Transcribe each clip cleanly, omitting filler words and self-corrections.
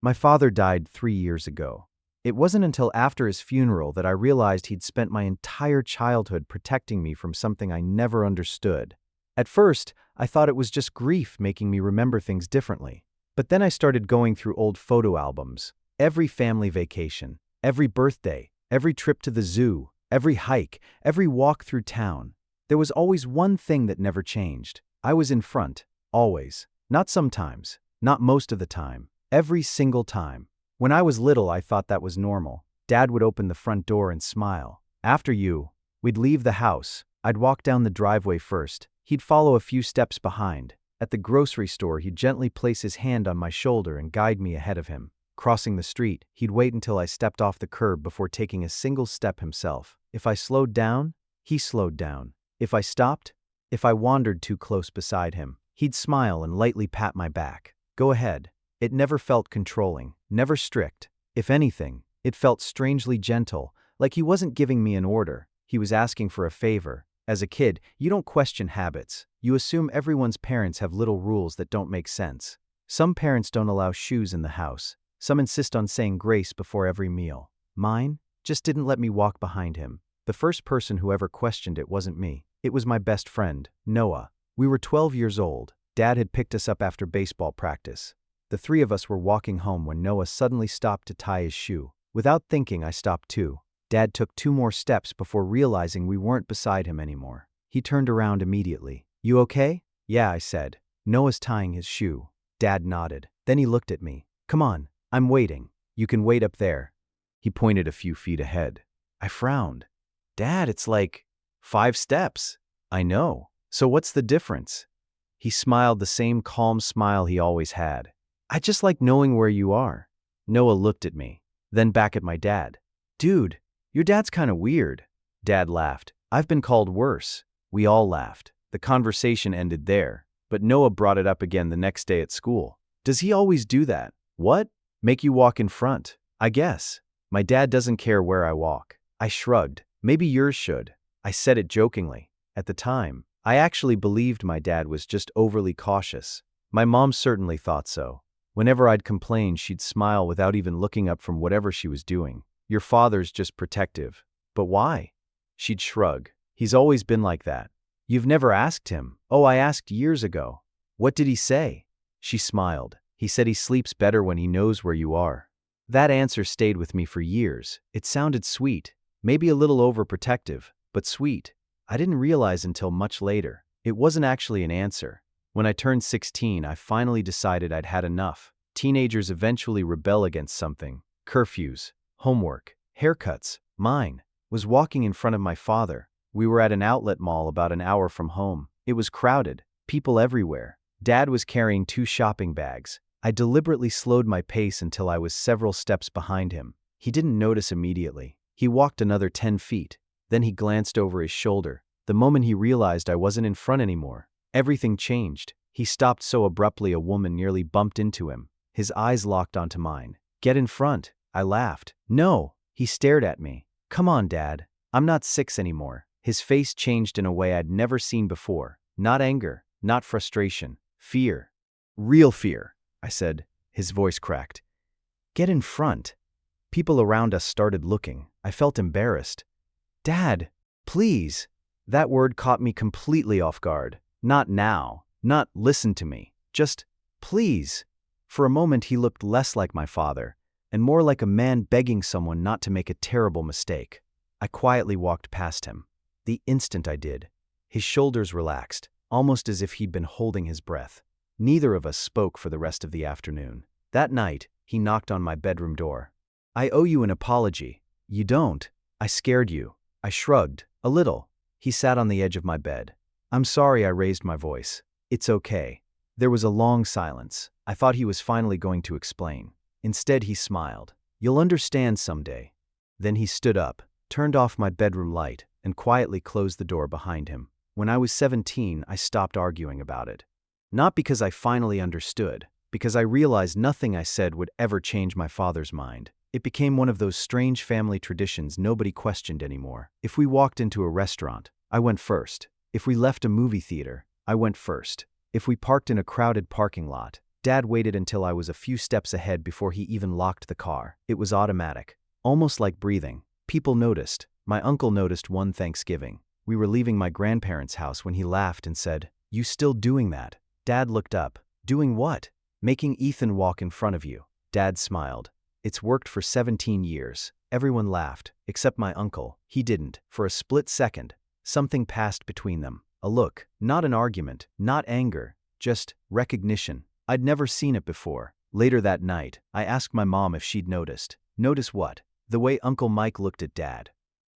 My father died 3 years ago. It wasn't until after his funeral that I realized he'd spent my entire childhood protecting me from something I never understood. At first, I thought it was just grief making me remember things differently. But then I started going through old photo albums. Every family vacation, every birthday, every trip to the zoo, every hike, every walk through town. There was always one thing that never changed. I was in front, always. Not sometimes, not most of the time, every single time. When I was little, I thought that was normal. Dad would open the front door and smile. After you, we'd leave the house. I'd walk down the driveway first. He'd follow a few steps behind. At the grocery store, he'd gently place his hand on my shoulder and guide me ahead of him. Crossing the street, he'd wait until I stepped off the curb before taking a single step himself. If I slowed down, he slowed down. If I stopped, if I wandered too close beside him, he'd smile and lightly pat my back. Go ahead. It never felt controlling, never strict. If anything, it felt strangely gentle, like he wasn't giving me an order. He was asking for a favor. As a kid, you don't question habits. You assume everyone's parents have little rules that don't make sense. Some parents don't allow shoes in the house. Some insist on saying grace before every meal. Mine just didn't let me walk behind him. The first person who ever questioned it wasn't me. It was my best friend, Noah. We were 12 years old. Dad had picked us up after baseball practice. The three of us were walking home when Noah suddenly stopped to tie his shoe. Without thinking, I stopped too. Dad took 2 more steps before realizing we weren't beside him anymore. He turned around immediately. You okay? Yeah, I said. Noah's tying his shoe. Dad nodded. Then he looked at me. Come on, I'm waiting. You can wait up there. He pointed a few feet ahead. I frowned. Dad, it's like 5 steps. I know. So what's the difference? He smiled the same calm smile he always had. I just like knowing where you are. Noah looked at me, then back at my dad. Dude, your dad's kind of weird. Dad laughed. I've been called worse. We all laughed. The conversation ended there, but Noah brought it up again the next day at school. Does he always do that? What? Make you walk in front? I guess. My dad doesn't care where I walk. I shrugged. Maybe yours should. I said it jokingly. At the time, I actually believed my dad was just overly cautious. My mom certainly thought so. Whenever I'd complain, she'd smile without even looking up from whatever she was doing. Your father's just protective. But why? She'd shrug. He's always been like that. You've never asked him. Oh, I asked years ago. What did he say? She smiled. He said he sleeps better when he knows where you are. That answer stayed with me for years. It sounded sweet, maybe a little overprotective, but sweet. I didn't realize until much later. It wasn't actually an answer. When I turned 16, I finally decided I'd had enough. Teenagers eventually rebel against something. Curfews, homework, haircuts. Mine was walking in front of my father. We were at an outlet mall about an hour from home. It was crowded, people everywhere. Dad was carrying 2 shopping bags. I deliberately slowed my pace until I was several steps behind him. He didn't notice immediately. He walked another 10 feet. Then he glanced over his shoulder. The moment he realized I wasn't in front anymore, everything changed. He stopped so abruptly a woman nearly bumped into him. His eyes locked onto mine. Get in front. I laughed. No. He stared at me. Come on, Dad. I'm not 6 anymore. His face changed in a way I'd never seen before. Not anger, not frustration. Fear. Real fear, I said. His voice cracked. Get in front. People around us started looking. I felt embarrassed. Dad, please. That word caught me completely off guard. Not now. Not listen to me. Just, please. For a moment he looked less like my father, and more like a man begging someone not to make a terrible mistake. I quietly walked past him. The instant I did, his shoulders relaxed, almost as if he'd been holding his breath. Neither of us spoke for the rest of the afternoon. That night, he knocked on my bedroom door. I owe you an apology. You don't. I scared you. I shrugged. A little. He sat on the edge of my bed. I'm sorry I raised my voice. It's okay. There was a long silence. I thought he was finally going to explain. Instead, he smiled. You'll understand someday. Then he stood up, turned off my bedroom light, and quietly closed the door behind him. When I was 17, I stopped arguing about it. Not because I finally understood, because I realized nothing I said would ever change my father's mind. It became one of those strange family traditions nobody questioned anymore. If we walked into a restaurant, I went first. If we left a movie theater, I went first. If we parked in a crowded parking lot, Dad waited until I was a few steps ahead before he even locked the car. It was automatic, almost like breathing. People noticed. My uncle noticed one Thanksgiving. We were leaving my grandparents' house when he laughed and said, "You still doing that?" Dad looked up. "Doing what?" "Making Ethan walk in front of you." Dad smiled. "It's worked for 17 years. Everyone laughed, except my uncle. He didn't. For a split second, something passed between them. A look, not an argument, not anger, just recognition. I'd never seen it before. Later that night, I asked my mom if she'd noticed. Notice what? The way Uncle Mike looked at Dad.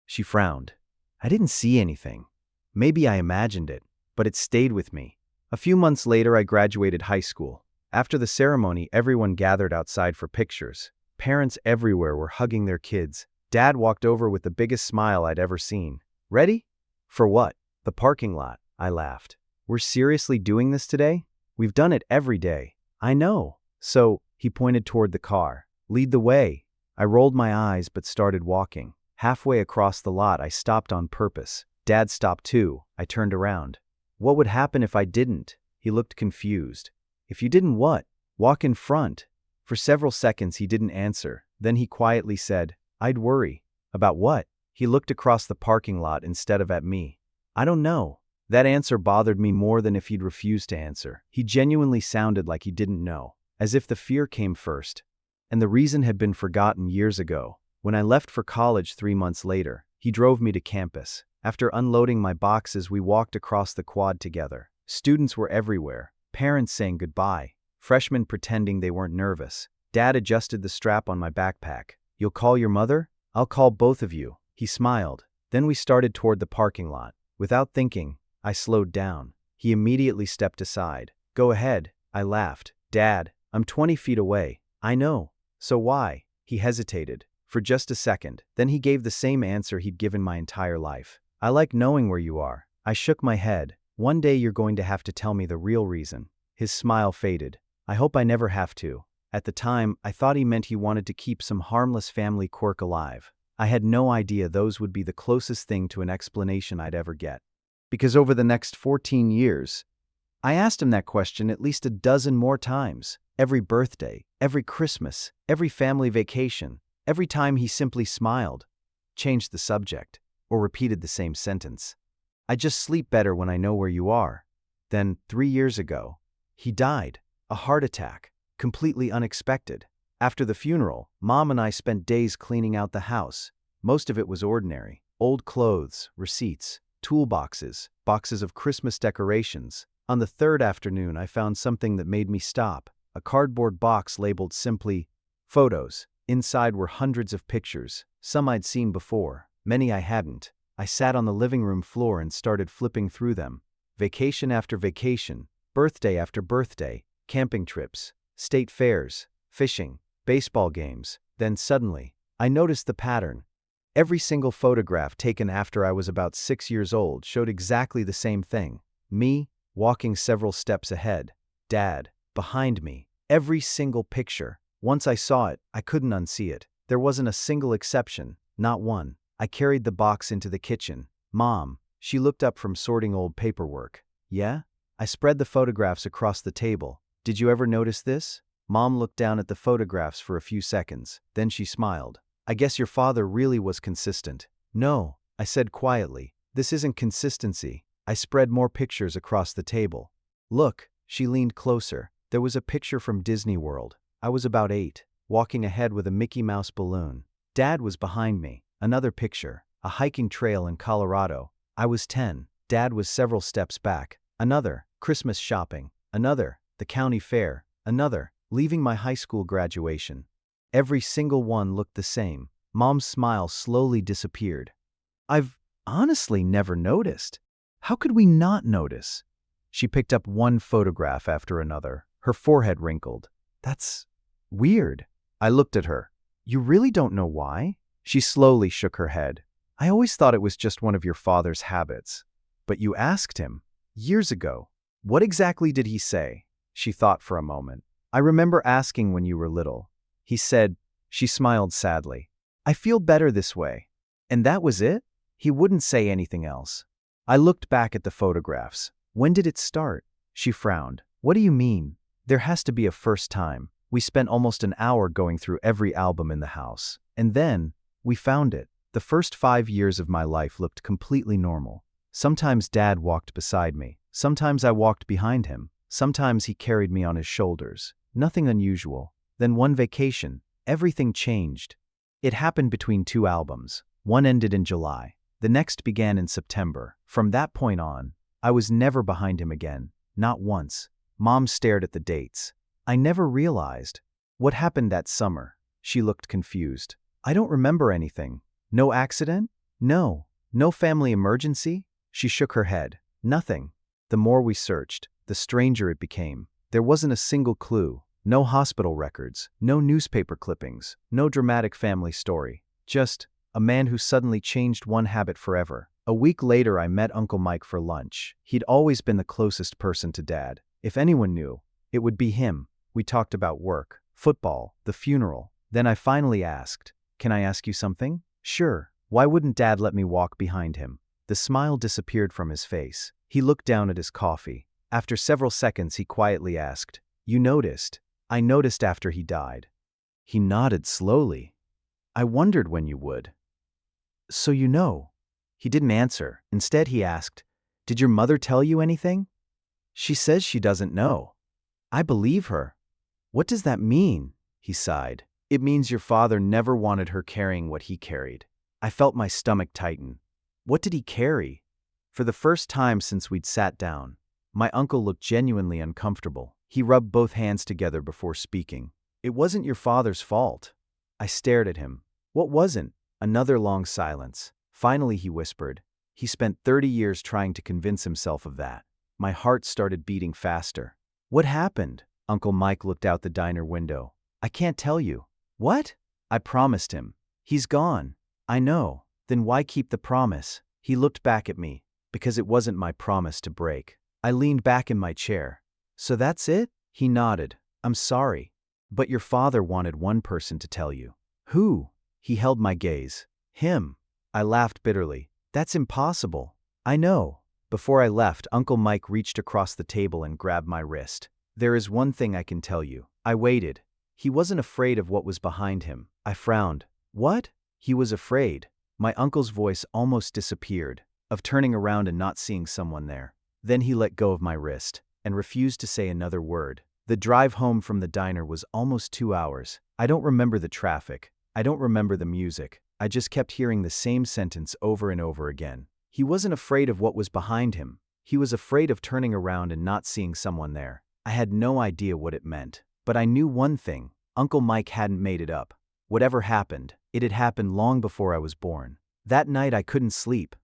She frowned. I didn't see anything. Maybe I imagined it, but it stayed with me. A few months later, I graduated high school. After the ceremony, everyone gathered outside for pictures. Parents everywhere were hugging their kids. Dad walked over with the biggest smile I'd ever seen. "Ready?" "For what?" "The parking lot." I laughed. "We're seriously doing this today? We've done it every day." "I know." "So," he pointed toward the car. "Lead the way." I rolled my eyes but started walking. Halfway across the lot, I stopped on purpose. Dad stopped too. I turned around. "What would happen if I didn't?" He looked confused. "If you didn't what?" "Walk in front." For several seconds he didn't answer. Then he quietly said, "I'd worry." "About what?" He looked across the parking lot instead of at me. "I don't know." That answer bothered me more than if he'd refused to answer. He genuinely sounded like he didn't know, as if the fear came first. And the reason had been forgotten years ago. When I left for college 3 months later, he drove me to campus. After unloading my boxes, we walked across the quad together. Students were everywhere, parents saying goodbye, freshmen pretending they weren't nervous. Dad adjusted the strap on my backpack. "You'll call your mother?" "I'll call both of you." He smiled. Then we started toward the parking lot. Without thinking, I slowed down. He immediately stepped aside. "Go ahead." I laughed. "Dad, I'm 20 feet away." "I know. So why?" He hesitated. For just a second. Then he gave the same answer he'd given my entire life. "I like knowing where you are." I shook my head. "One day you're going to have to tell me the real reason." His smile faded. "I hope I never have to." At the time, I thought he meant he wanted to keep some harmless family quirk alive. I had no idea those would be the closest thing to an explanation I'd ever get. Because over the next 14 years, I asked him that question at least a dozen more times. Every birthday, every Christmas, every family vacation, every time he simply smiled, changed the subject, or repeated the same sentence. "I just sleep better when I know where you are." Then, 3 years ago, he died. A heart attack. Completely unexpected. After the funeral, Mom and I spent days cleaning out the house. Most of it was ordinary. Old clothes, receipts, toolboxes, boxes of Christmas decorations. On the third afternoon, I found something that made me stop. A cardboard box labeled simply, "Photos." Inside were hundreds of pictures. Some I'd seen before, many I hadn't. I sat on the living room floor and started flipping through them. Vacation after vacation, birthday after birthday, camping trips, state fairs, fishing, baseball games. Then suddenly, I noticed the pattern. Every single photograph taken after I was about 6 years old showed exactly the same thing. Me, walking several steps ahead. Dad, behind me. Every single picture. Once I saw it, I couldn't unsee it. There wasn't a single exception, not one. I carried the box into the kitchen. "Mom," she looked up from sorting old paperwork. "Yeah?" I spread the photographs across the table. "Did you ever notice this?" Mom looked down at the photographs for a few seconds. Then she smiled. "I guess your father really was consistent." "No," I said quietly. "This isn't consistency." I spread more pictures across the table. "Look," she leaned closer. There was a picture from Disney World. I was about 8, walking ahead with a Mickey Mouse balloon. Dad was behind me. Another picture, a hiking trail in Colorado. I was 10. Dad was several steps back. Another, Christmas shopping. Another, the county fair. Another, leaving my high school graduation. Every single one looked the same. Mom's smile slowly disappeared. "I've honestly never noticed. How could we not notice?" She picked up one photograph after another. Her forehead wrinkled. "That's weird." I looked at her. "You really don't know why?" She slowly shook her head. "I always thought it was just one of your father's habits." "But you asked him years ago. What exactly did he say?" She thought for a moment. "I remember asking when you were little. He said," she smiled sadly, "I feel better this way." "And that was it?" "He wouldn't say anything else." I looked back at the photographs. "When did it start?" She frowned. "What do you mean?" There has to be a first time. We spent almost an hour going through every album in the house. And then, we found it. The first 5 years of my life looked completely normal. Sometimes Dad walked beside me. Sometimes I walked behind him. Sometimes he carried me on his shoulders. Nothing unusual. Then one vacation, everything changed. It happened between two albums. One ended in July. The next began in September. From that point on, I was never behind him again. Not once. Mom stared at the dates. I never realized. What happened that summer? She looked confused. I don't remember anything. No accident? No. No family emergency? She shook her head. Nothing. The more we searched, the stranger it became. There wasn't a single clue. No hospital records. No newspaper clippings. No dramatic family story. Just a man who suddenly changed one habit forever. A week later, I met Uncle Mike for lunch. He'd always been the closest person to Dad. If anyone knew, it would be him. We talked about work, football, the funeral. Then I finally asked, "Can I ask you something?" "Sure." Why wouldn't Dad let me walk behind him? The smile disappeared from his face. He looked down at his coffee. After several seconds, he quietly asked, "You noticed?" "I noticed after he died." He nodded slowly. "I wondered when you would." "So you know?" He didn't answer. Instead, he asked, "Did your mother tell you anything?" "She says she doesn't know." "I believe her." "What does that mean?" He sighed. "It means your father never wanted her carrying what he carried." I felt my stomach tighten. What did he carry? For the first time since we'd sat down, my uncle looked genuinely uncomfortable. He rubbed both hands together before speaking. "It wasn't your father's fault." I stared at him. "What wasn't?" Another long silence. Finally he whispered, "He spent 30 years trying to convince himself of that." My heart started beating faster. "What happened?" Uncle Mike looked out the diner window. "I can't tell you." "What?" "I promised him. He's gone." "I know. Then why keep the promise?" He looked back at me. "Because it wasn't my promise to break." I leaned back in my chair. "So that's it?" He nodded. "I'm sorry. But your father wanted one person to tell you." "Who?" He held my gaze. "Him." I laughed bitterly. "That's impossible." "I know." Before I left, Uncle Mike reached across the table and grabbed my wrist. "There is one thing I can tell you." I waited. He wasn't afraid of what was behind him. I frowned. "What?" He was afraid. My uncle's voice almost disappeared, of turning around and not seeing someone there. Then he let go of my wrist and refused to say another word. The drive home from the diner was almost 2 hours. I don't remember the traffic. I don't remember the music. I just kept hearing the same sentence over and over again. He wasn't afraid of what was behind him. He was afraid of turning around and not seeing someone there. I had no idea what it meant. But I knew one thing. Uncle Mike hadn't made it up. Whatever happened, it had happened long before I was born. That night I couldn't sleep.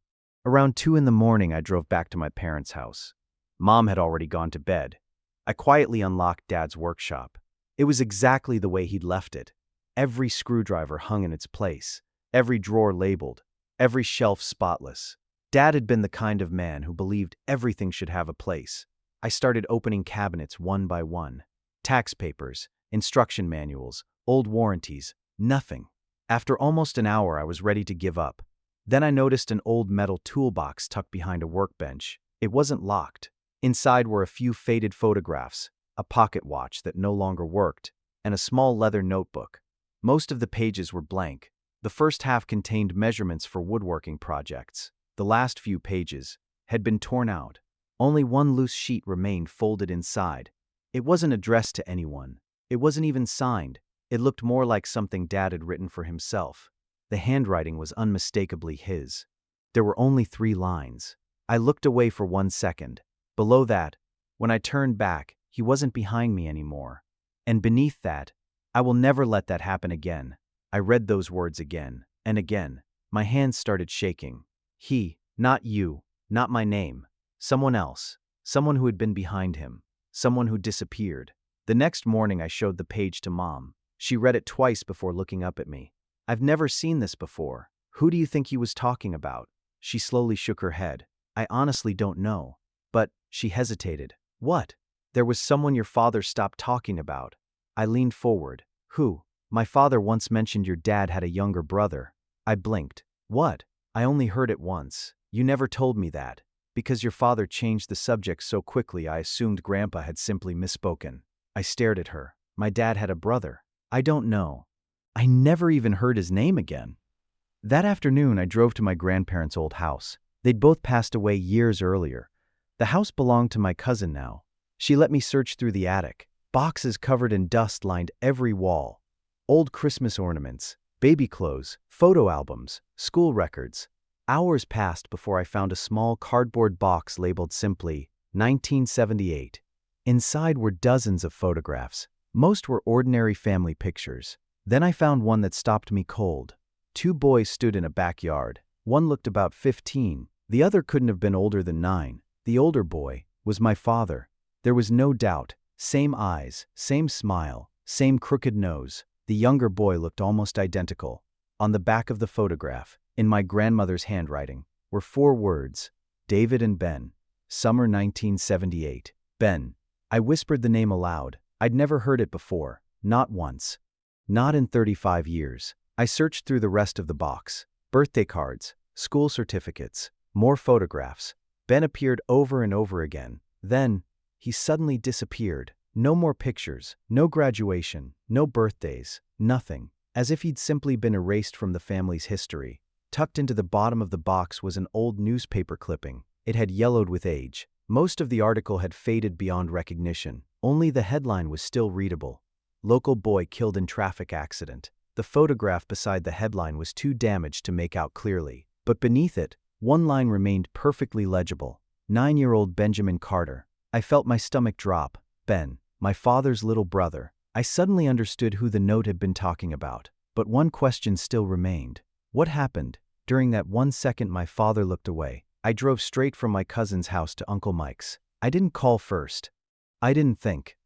Around 2 in the morning I drove back to my parents' house. Mom had already gone to bed. I quietly unlocked Dad's workshop. It was exactly the way he'd left it. Every screwdriver hung in its place. Every drawer labeled. Every shelf spotless. Dad had been the kind of man who believed everything should have a place. I started opening cabinets one by one. Tax papers, instruction manuals, old warranties, nothing. After almost an hour, I was ready to give up. Then I noticed an old metal toolbox tucked behind a workbench. It wasn't locked. Inside were a few faded photographs, a pocket watch that no longer worked, and a small leather notebook. Most of the pages were blank. The first half contained measurements for woodworking projects. The last few pages had been torn out. Only one loose sheet remained folded inside. It wasn't addressed to anyone. It wasn't even signed. It looked more like something Dad had written for himself. The handwriting was unmistakably his. There were only 3 lines. I looked away for 1 second. Below that, when I turned back, he wasn't behind me anymore. And beneath that, "I will never let that happen again." I read those words again and again. My hands started shaking. He, not you, not my name. Someone else. Someone who had been behind him. Someone who disappeared. The next morning I showed the page to Mom. She read it twice before looking up at me. "I've never seen this before. Who do you think he was talking about?" She slowly shook her head. "I honestly don't know." "But," she hesitated. "What?" "There was someone your father stopped talking about." I leaned forward. "Who?" "My father once mentioned your dad had a younger brother." I blinked. "What?" "I only heard it once. You never told me that." Because your father changed the subject so quickly, I assumed Grandpa had simply misspoken. I stared at her. My dad had a brother. I don't know. I never even heard his name again. That afternoon, I drove to my grandparents' old house. They'd both passed away years earlier. The house belonged to my cousin now. She let me search through the attic. Boxes covered in dust lined every wall. Old Christmas ornaments, baby clothes, photo albums, school records. Hours passed before I found a small cardboard box labeled simply 1978. Inside were dozens of photographs. Most were ordinary family pictures. Then I found one that stopped me cold. Two boys stood in a backyard. One looked about 15. The other couldn't have been older than 9. The older boy was my father. There was no doubt. Same eyes, same smile, same crooked nose. The younger boy looked almost identical. On the back of the photograph, in my grandmother's handwriting, were 4 words: David and Ben. Summer 1978. Ben. I whispered the name aloud. I'd never heard it before. Not once. Not in 35 years. I searched through the rest of the box. Birthday cards, school certificates, more photographs. Ben appeared over and over again. Then, he suddenly disappeared. No more pictures, no graduation, no birthdays, nothing. As if he'd simply been erased from the family's history. Tucked into the bottom of the box was an old newspaper clipping. It had yellowed with age. Most of the article had faded beyond recognition. Only the headline was still readable. Local boy killed in traffic accident. The photograph beside the headline was too damaged to make out clearly. But beneath it, one line remained perfectly legible. 9-year-old Benjamin Carter. I felt my stomach drop. Ben, my father's little brother. I suddenly understood who the note had been talking about. But one question still remained. What happened? During that 1 second my father looked away. I drove straight from my cousin's house to Uncle Mike's. I didn't call first. I didn't think.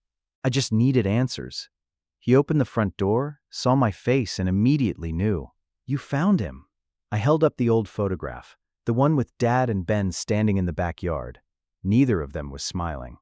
I just needed answers. He opened the front door, saw my face, and immediately knew. You found him. I held up the old photograph, the one with Dad and Ben standing in the backyard. Neither of them was smiling.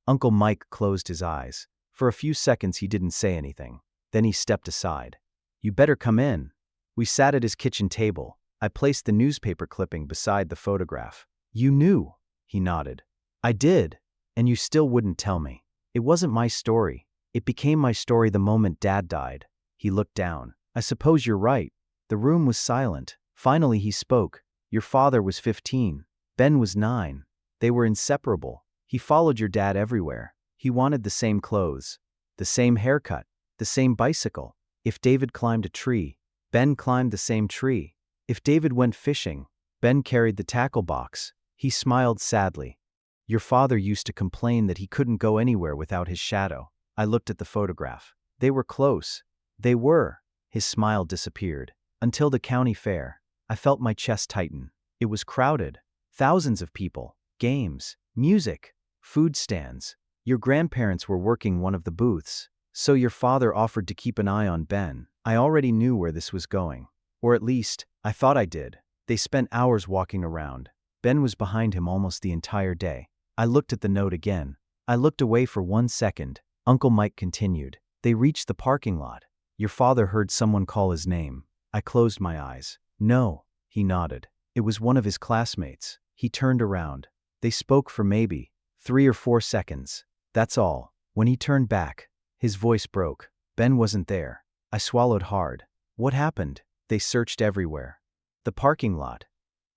Uncle Mike closed his eyes. For a few seconds he didn't say anything. Then he stepped aside. You better come in. We sat at his kitchen table. I placed the newspaper clipping beside the photograph. You knew, he nodded. I did, and you still wouldn't tell me. It wasn't my story. It became my story the moment Dad died. He looked down. I suppose you're right. The room was silent. Finally he spoke. Your father was 15. Ben was 9. They were inseparable. He followed your dad everywhere. He wanted the same clothes, the same haircut, the same bicycle. If David climbed a tree, Ben climbed the same tree. If David went fishing, Ben carried the tackle box. He smiled sadly. Your father used to complain that he couldn't go anywhere without his shadow. I looked at the photograph. They were close. They were. His smile disappeared. Until the county fair. I felt my chest tighten. It was crowded. Thousands of people. Games. Music. Food stands. Your grandparents were working one of the booths. So your father offered to keep an eye on Ben. I already knew where this was going. Or at least, I thought I did. They spent hours walking around. Ben was behind him almost the entire day. I looked at the note again. I looked away for 1 second. Uncle Mike continued. They reached the parking lot. Your father heard someone call his name. I closed my eyes. No, he nodded. It was one of his classmates. He turned around. They spoke for maybe 3 or 4 seconds. That's all. When he turned back, his voice broke. Ben wasn't there. I swallowed hard. What happened? They searched everywhere. The parking lot.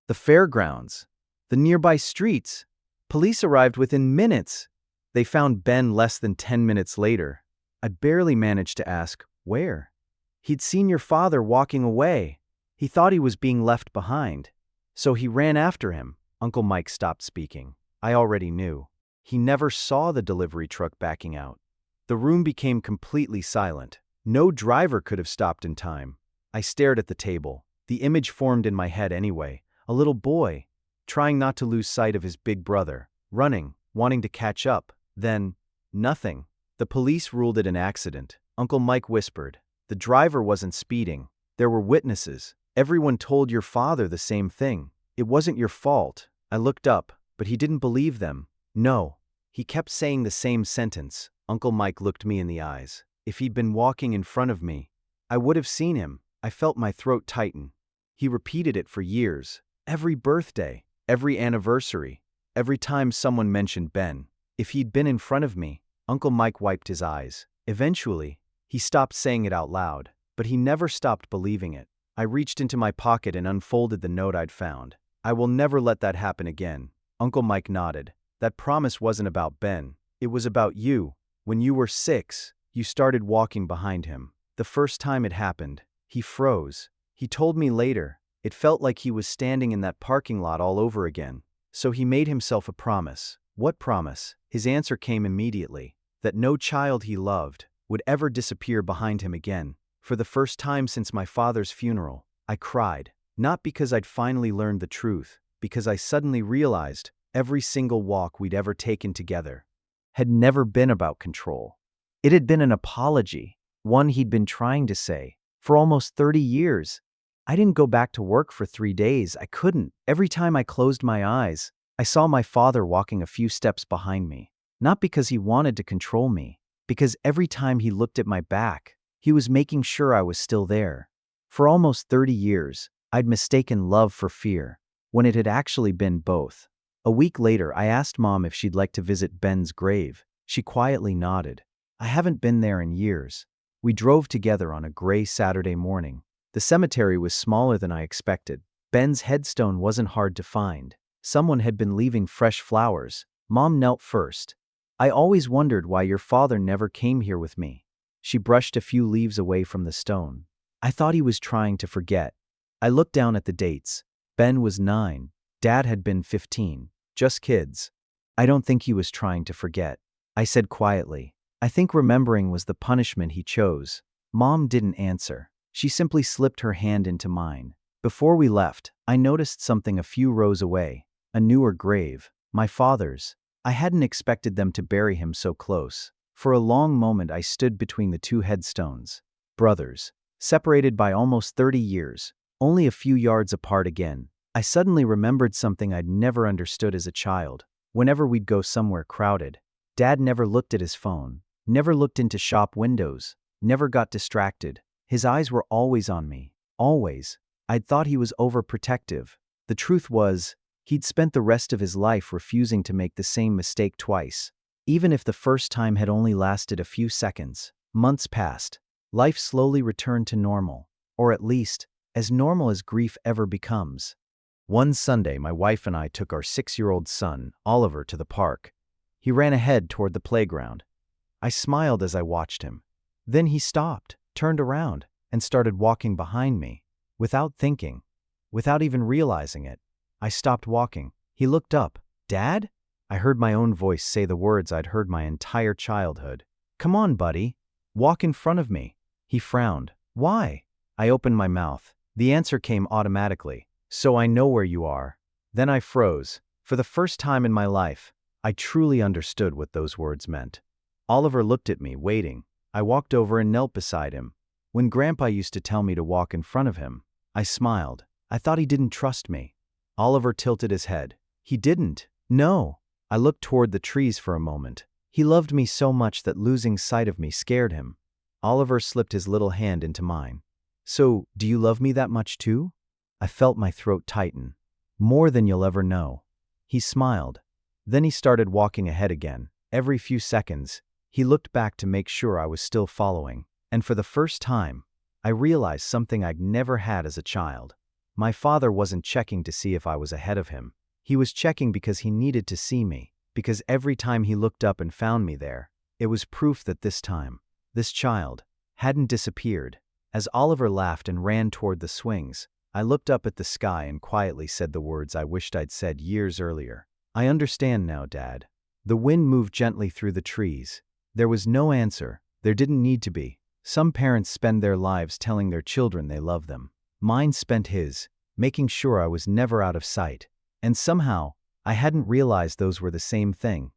The fairgrounds. The nearby streets. Police arrived within minutes. They found Ben less than 10 minutes later. I barely managed to ask, where? He'd seen your father walking away. He thought he was being left behind. So he ran after him. Uncle Mike stopped speaking. I already knew. He never saw the delivery truck backing out. The room became completely silent. No driver could have stopped in time. I stared at the table. The image formed in my head anyway. A little boy, trying not to lose sight of his big brother, running, wanting to catch up. Then, nothing. The police ruled it an accident. Uncle Mike whispered. The driver wasn't speeding. There were witnesses. Everyone told your father the same thing. It wasn't your fault. I looked up, but he didn't believe them. No. He kept saying the same sentence. Uncle Mike looked me in the eyes. If he'd been walking in front of me, I would have seen him. I felt my throat tighten. He repeated it for years. Every birthday, every anniversary, every time someone mentioned Ben. If he'd been in front of me, Uncle Mike wiped his eyes. Eventually, he stopped saying it out loud, but he never stopped believing it. I reached into my pocket and unfolded the note I'd found. "I will never let that happen again." Uncle Mike nodded. "That promise wasn't about Ben. It was about you. When you were 6, you started walking behind him. The first time it happened, he froze. He told me later, it felt like he was standing in that parking lot all over again. So he made himself a promise." What promise? His answer came immediately: that no child he loved would ever disappear behind him again. For the first time since my father's funeral, I cried. Not because I'd finally learned the truth, because I suddenly realized every single walk we'd ever taken together had never been about control. It had been an apology, one he'd been trying to say for almost 30 years. I didn't go back to work for 3 days. I couldn't. Every time I closed my eyes, I saw my father walking a few steps behind me. Not because he wanted to control me, because every time he looked at my back, he was making sure I was still there. For almost 30 years, I'd mistaken love for fear, when it had actually been both. A week later, I asked Mom if she'd like to visit Ben's grave. She quietly nodded. I haven't been there in years. We drove together on a gray Saturday morning. The cemetery was smaller than I expected. Ben's headstone wasn't hard to find. Someone had been leaving fresh flowers. Mom knelt first. "I always wondered why your father never came here with me." She brushed a few leaves away from the stone. "I thought he was trying to forget." I looked down at the dates. Ben was 9. Dad had been 15. Just kids. "I don't think he was trying to forget," I said quietly. "I think remembering was the punishment he chose." Mom didn't answer. She simply slipped her hand into mine. Before we left, I noticed something a few rows away. A newer grave. My father's. I hadn't expected them to bury him so close. For a long moment I stood between the two headstones. Brothers. Separated by almost 30 years. Only a few yards apart again. I suddenly remembered something I'd never understood as a child. Whenever we'd go somewhere crowded, Dad never looked at his phone. Never looked into shop windows. Never got distracted. His eyes were always on me. Always. I'd thought he was overprotective. The truth was, he'd spent the rest of his life refusing to make the same mistake twice. Even if the first time had only lasted a few seconds. Months passed. Life slowly returned to normal. Or at least, as normal as grief ever becomes. One Sunday, my wife and I took our 6-year-old son, Oliver, to the park. He ran ahead toward the playground. I smiled as I watched him. Then he stopped, turned around, and started walking behind me. Without thinking, without even realizing it, I stopped walking. He looked up. "Dad?" I heard my own voice say the words I'd heard my entire childhood. "Come on, buddy. Walk in front of me." He frowned. "Why?" I opened my mouth. The answer came automatically. "So I know where you are." Then I froze. For the first time in my life, I truly understood what those words meant. Oliver looked at me, waiting. I walked over and knelt beside him. When Grandpa used to tell me to walk in front of him, I smiled. I thought he didn't trust me. Oliver tilted his head. "He didn't." "No." I looked toward the trees for a moment. He loved me so much that losing sight of me scared him. Oliver slipped his little hand into mine. "So, do you love me that much too?" I felt my throat tighten. "More than you'll ever know." He smiled. Then he started walking ahead again. Every few seconds, he looked back to make sure I was still following. And for the first time, I realized something I'd never had as a child. My father wasn't checking to see if I was ahead of him. He was checking because he needed to see me, because every time he looked up and found me there, it was proof that this time, this child, hadn't disappeared. As Oliver laughed and ran toward the swings, I looked up at the sky and quietly said the words I wished I'd said years earlier. "I understand now, Dad." The wind moved gently through the trees. There was no answer. There didn't need to be. Some parents spend their lives telling their children they love them. Mine spent his, making sure I was never out of sight. And somehow, I hadn't realized those were the same thing.